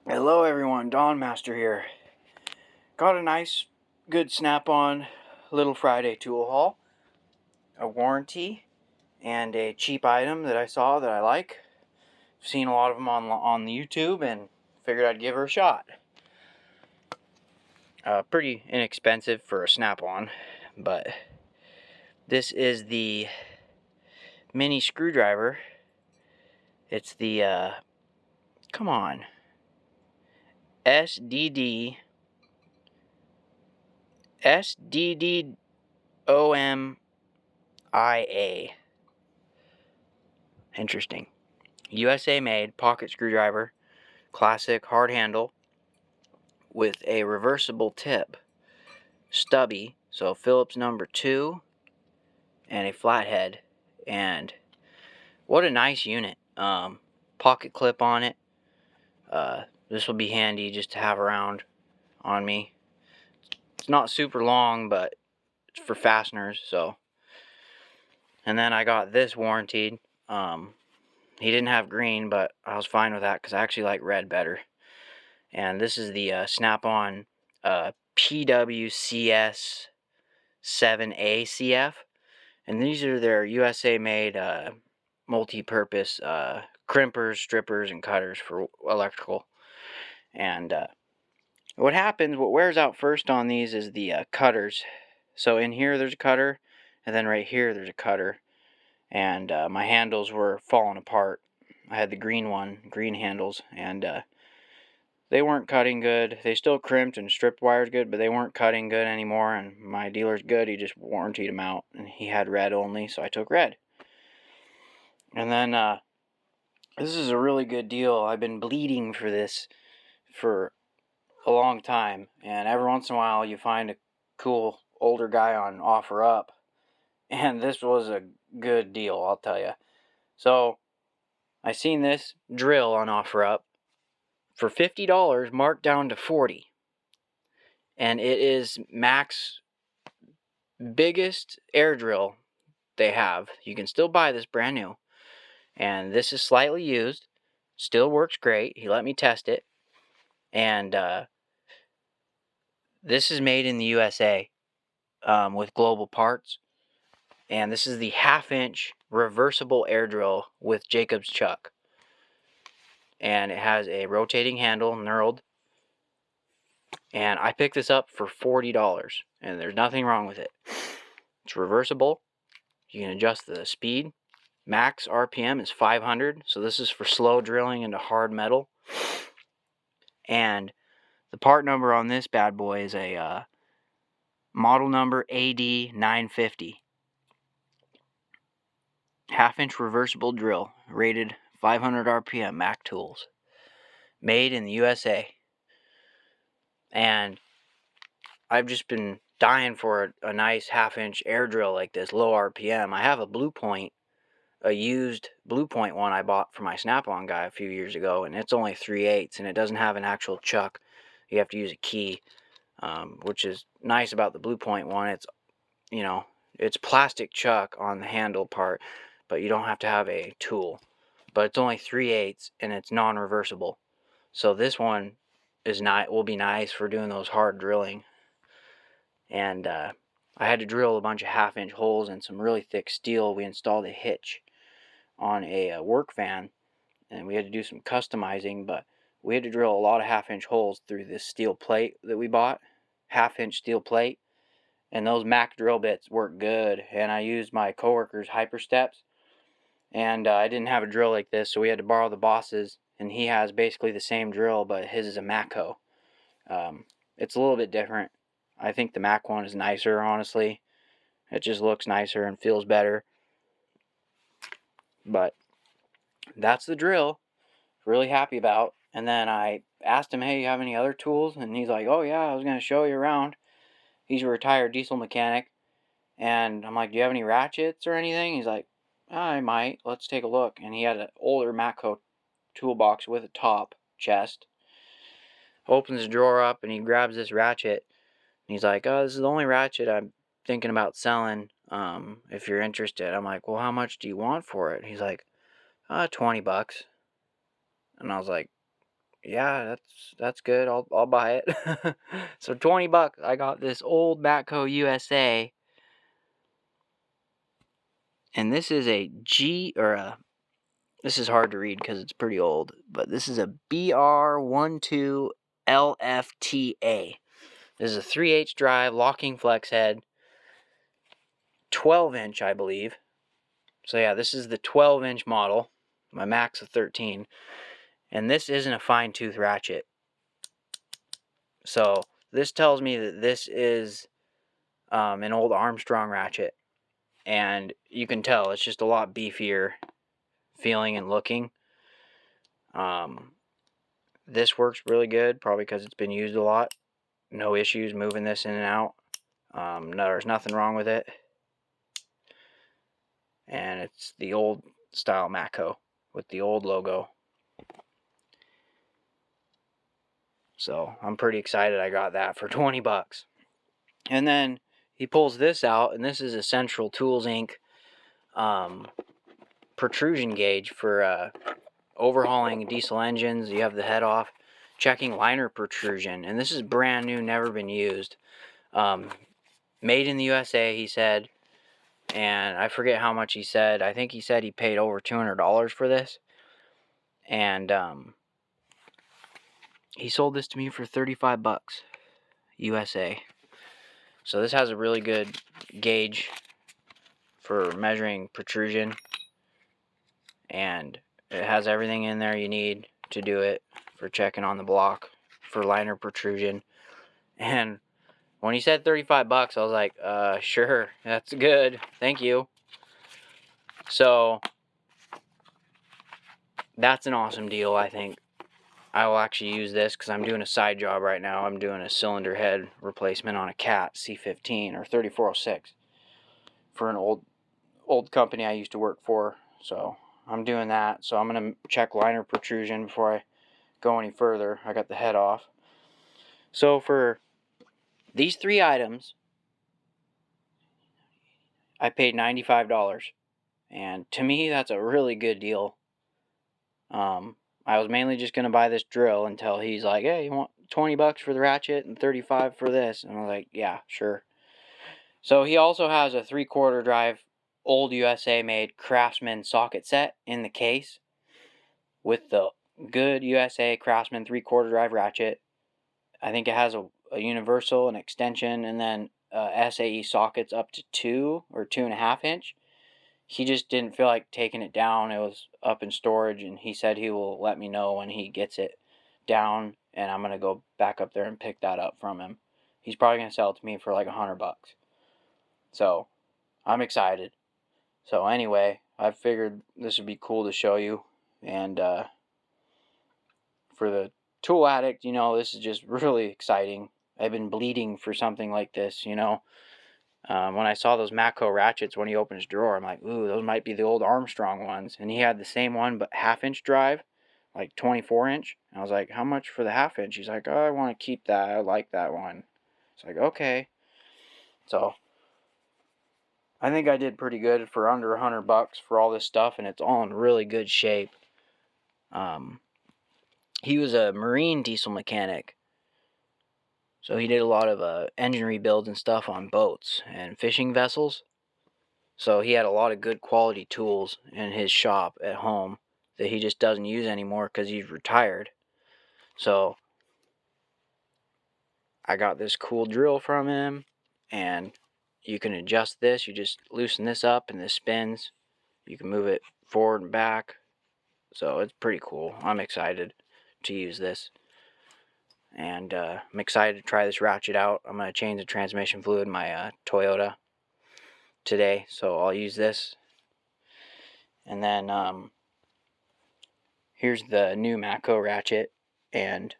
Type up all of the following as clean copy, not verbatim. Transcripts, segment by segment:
Hello everyone, Dawn Master here. Got a nice, good snap-on little Friday tool haul. A warranty and a cheap item that I saw that I like. I've seen a lot of them on the YouTube and figured I'd give her a shot. Pretty inexpensive for a snap-on, but this is the mini screwdriver. It's the, come on, SDD SDDOMIA. Interesting. USA made pocket screwdriver, classic hard handle with a reversible tip, stubby, so Phillips number 2, and a flathead. And what a nice unit. Pocket clip on it. This will be handy just to have around on me. It's not super long, but it's for fasteners, so. And then I got this warranted. He didn't have green, but I was fine with that because I actually like red better. And this is the Snap-on PWCS 7ACF. And these are their USA-made multi-purpose crimpers, strippers, and cutters for electrical. And what wears out first on these is the cutters. So in here there's a cutter, and then right here there's a cutter. And my handles were falling apart. I had the green handles, and they weren't cutting good. They still crimped and stripped wires good, but they weren't cutting good anymore. And my dealer's good. He just warrantied them out, and he had red only, so I took red. And then this is a really good deal. I've been bleeding for this for a long time, and every once in a while you find a cool older guy on OfferUp, and this was a good deal, I'll tell you. So I seen this drill on OfferUp for $50, marked down to $40. And it is Mac's biggest air drill they have. You can still buy this brand new. And this is slightly used. Still works great. He let me test it. And this is made in the USA with global parts. And this is the 1/2-inch reversible air drill with Jacob's chuck. And it has a rotating handle, knurled. And I picked this up for $40. And there's nothing wrong with it. It's reversible. You can adjust the speed. Max RPM is 500, so this is for slow drilling into hard metal. And the part number on this bad boy is a model number AD950. 1/2-inch reversible drill, rated 500 RPM, Mac tools. Made in the USA. And I've just been dying for a nice 1/2-inch air drill like this, low RPM. I have a Blue Point, a used Blue Point one I bought for my Snap-on guy a few years ago, and it's only 3/8, and it doesn't have an actual chuck. You have to use a key, which is nice about the Blue Point one. It's, it's plastic chuck on the handle part, but you don't have to have a tool. But it's only 3/8, and it's non-reversible. So this one will be nice for doing those hard drilling. And I had to drill a bunch of 1/2-inch holes in some really thick steel. We installed a hitch on a work van, and we had to do some customizing, but we had to drill a lot of 1/2-inch holes through this steel plate that we bought, 1/2-inch steel plate, and those Mac drill bits work good. And I used my coworker's hyper steps, and I didn't have a drill like this, so we had to borrow the boss's, and he has basically the same drill, but his is a Matco. It's a little bit different. I think the Mac one is nicer, honestly. It just looks nicer and feels better. But that's the drill. Really happy about. And then I asked him, hey, you have any other tools? And he's like, oh yeah, I was going to show you around. He's a retired diesel mechanic. And I'm like, do you have any ratchets or anything? He's like, I might. Let's take a look. And he had an older Matco toolbox with a top chest. Opens the drawer up and he grabs this ratchet. And he's like, oh, this is the only ratchet I'm thinking about selling. If you're interested. I'm like, well, how much do you want for it? He's like, $20. And I was like, yeah, that's good. I'll buy it. So $20, I got this old Matco USA, and this is a this is hard to read because it's pretty old, but this is a BR12LFTA. This is a 3H drive, locking flex head, 12-inch, I believe. So yeah, this is the 12-inch model. My Mac's a 13. And this isn't a fine tooth ratchet. So this tells me that this is an old Armstrong ratchet. And you can tell it's just a lot beefier feeling and looking. This works really good, probably because it's been used a lot. No issues moving this in and out. No, there's nothing wrong with it. And it's the old style Matco with the old logo. So I'm pretty excited I got that for $20. And then he pulls this out, and this is a Central Tools Inc. Protrusion gauge for overhauling diesel engines. You have the head off, checking liner protrusion, and this is brand new, never been used. Made in the USA, he said, and I forget how much he said. I think he said he paid over $200 for this, and he sold this to me for $35 USA. So this has a really good gauge for measuring protrusion, and it has everything in there you need to do it for checking on the block for liner protrusion. And when he said $35, I was like, sure, that's good, thank you. So that's an awesome deal. I think I will actually use this because I'm doing a side job right now. I'm doing a cylinder head replacement on a Cat C15 or 3406 for an old company I used to work for. So I'm doing that. So I'm going to check liner protrusion before I go any further. I got the head off. So for these 3 items, I paid $95. And to me, that's a really good deal. I was mainly just going to buy this drill until he's like, hey, you want $20 for the ratchet and $35 for this? And I was like, yeah, sure. So he also has a 3/4 drive old USA made Craftsman socket set in the case with the good USA Craftsman 3/4 drive ratchet. I think it has a universal, an extension, and then SAE sockets up to 2 or 2.5 inch. He just didn't feel like taking it down. It was up in storage, and he said he will let me know when he gets it down, and I'm going to go back up there and pick that up from him. He's probably going to sell it to me for like $100. So I'm excited. So anyway, I figured this would be cool to show you. And for the tool addict, this is just really exciting. I've been bleeding for something like this, When I saw those Matco ratchets when he opened his drawer, I'm like, ooh, those might be the old Armstrong ones. And he had the same one, but 1/2 inch drive, like 24 inch. And I was like, how much for the 1/2 inch? He's like, oh, I want to keep that. I like that one. It's like, okay. So I think I did pretty good for under $100 for all this stuff, and it's all in really good shape. He was a marine diesel mechanic. So he did a lot of engine rebuilds and stuff on boats and fishing vessels. So he had a lot of good quality tools in his shop at home that he just doesn't use anymore because he's retired. So I got this cool drill from him, and you can adjust this. You just loosen this up and this spins. You can move it forward and back. So it's pretty cool. I'm excited to use this. And I'm excited to try this ratchet out. I'm going to change the transmission fluid in my Toyota today, so I'll use this. And then here's the new Matco ratchet, and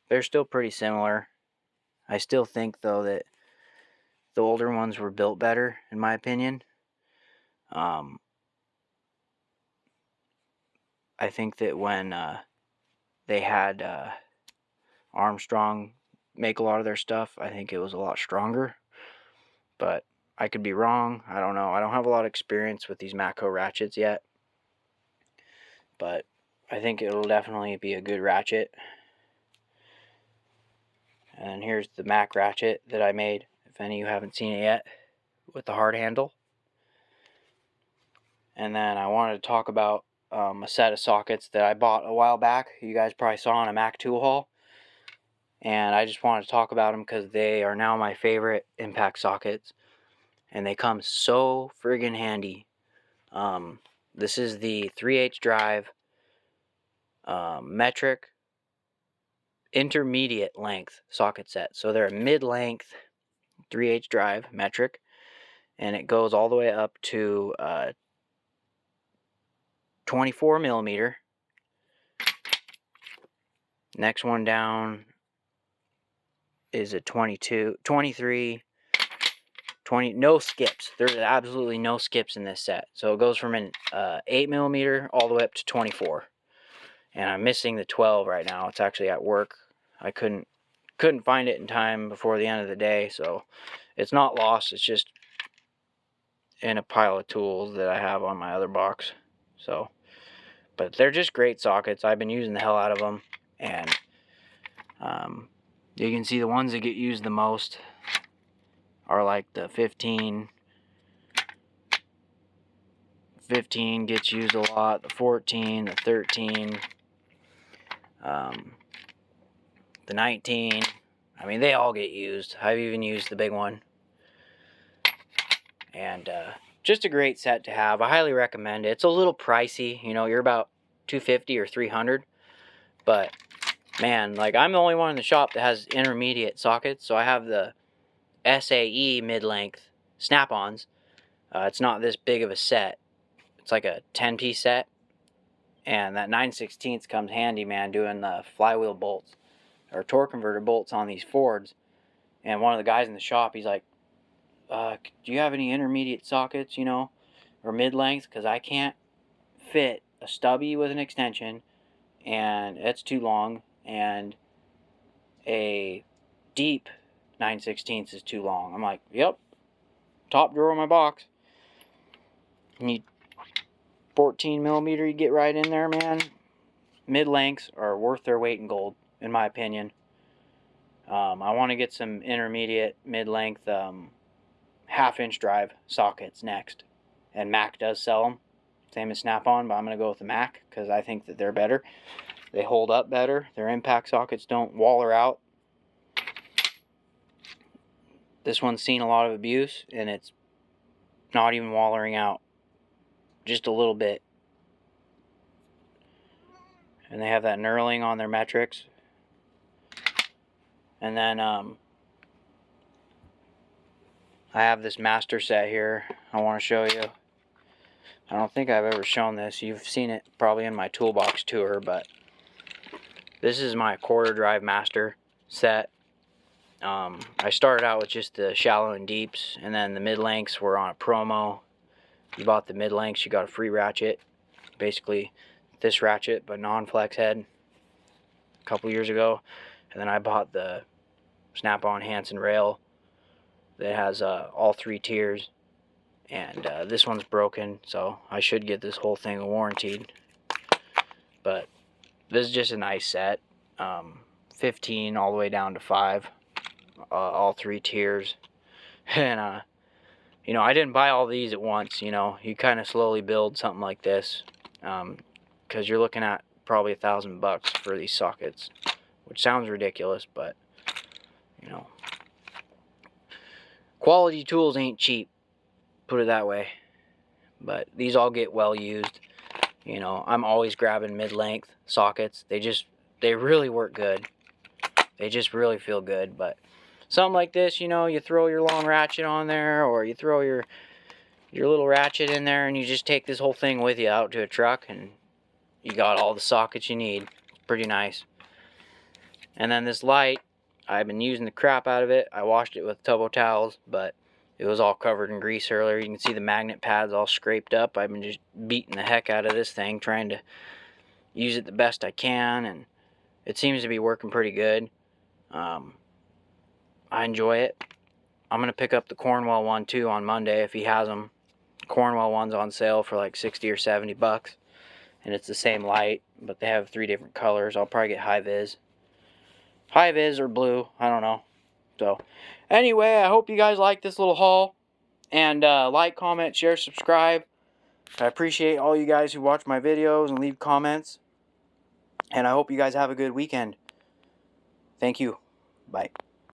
they're still pretty similar. I still think, though, that the older ones were built better, in my opinion. I think that when they had Armstrong make a lot of their stuff, I think it was a lot stronger. But I could be wrong. I don't know. I don't have a lot of experience with these Matco ratchets yet. But I think it'll definitely be a good ratchet. And here's the Mac ratchet that I made, if any of you haven't seen it yet, with the hard handle. And then I wanted to talk about a set of sockets that I bought a while back. You guys probably saw on a Mac tool haul. And I just wanted to talk about them because they are now my favorite impact sockets. And they come so friggin' handy. This is the 3/8 drive metric intermediate length socket set. So they're a mid-length 3/8 drive metric, and it goes all the way up to 24 millimeter. Next one down is a 22, 23, 20, no skips. There's absolutely no skips in this set. So it goes from an 8 millimeter all the way up to 24. And I'm missing the 12 right now. It's actually at work. I couldn't find it in time before the end of the day, so it's not lost. It's just in a pile of tools that I have on my other box. So, but they're just great sockets. I've been using the hell out of them, and you can see the ones that get used the most are like the 15 gets used a lot, the 14, the 13, the 19. I mean, they all get used. I've even used the big one. And just a great set to have. I highly recommend it. It's a little pricey, you know, you're about $250 or $300, but man, like, I'm the only one in the shop that has intermediate sockets. So I have the SAE mid-length snap-ons. It's not this big of a set. It's like a 10-piece set, and that 9/16 comes handy, man, doing the flywheel bolts or torque converter bolts on these Fords. And one of the guys in the shop, he's like, do you have any intermediate sockets, you know, or mid-length? Because I can't fit a stubby with an extension, and it's too long, and a deep 9/16 is too long. I'm like, yep, top drawer of my box. You need 14 millimeter, you get right in there, man. Mid-lengths are worth their weight in gold, in my opinion. I want to get some intermediate mid-length half-inch drive sockets next, and Mac does sell them, same as Snap-on, but I'm going to go with the Mac because I think that they're better. They hold up better. Their impact sockets don't waller out. This one's seen a lot of abuse, and it's not even wallering out, just a little bit. And they have that knurling on their metrics. And then I have this master set here I want to show you. I don't think I've ever shown this. You've seen it probably in my toolbox tour, but this is my quarter drive master set. I started out with just the shallow and deeps, and then the mid-lengths were on a promo. You bought the mid-lengths, you got a free ratchet. Basically this ratchet, but non-flex head, a couple years ago. And then I bought the Snap-on Hansen rail that has all 3 tiers. And this one's broken, so I should get this whole thing warranted. But this is just a nice set. 15 all the way down to 5. All 3 tiers. And you know, I didn't buy all these at once. You know, you kind of slowly build something like this, because you're looking at probably $1,000 for these sockets, which sounds ridiculous, but you know, quality tools ain't cheap, put it that way. But these all get well used. You know, I'm always grabbing mid-length sockets. They really work good. They just really feel good. But something like this, you know, you throw your long ratchet on there, or you throw your little ratchet in there, and you just take this whole thing with you out to a truck, and you got all the sockets you need. Pretty nice. And then this light, I've been using the crap out of it. I washed it with Tubbo towels, but it was all covered in grease earlier. You can see the magnet pads all scraped up. I've been just beating the heck out of this thing, trying to use it the best I can, and it seems to be working pretty good. I enjoy it. I'm going to pick up the Cornwell one too on Monday if he has them. Cornwell one's on sale for like 60 or 70 bucks, and it's the same light, but they have 3 different colors. I'll probably get high vis. high-vis or blue. I don't know. So, anyway, I hope you guys like this little haul. And like, comment, share, subscribe. I appreciate all you guys who watch my videos and leave comments. And I hope you guys have a good weekend. Thank you. Bye.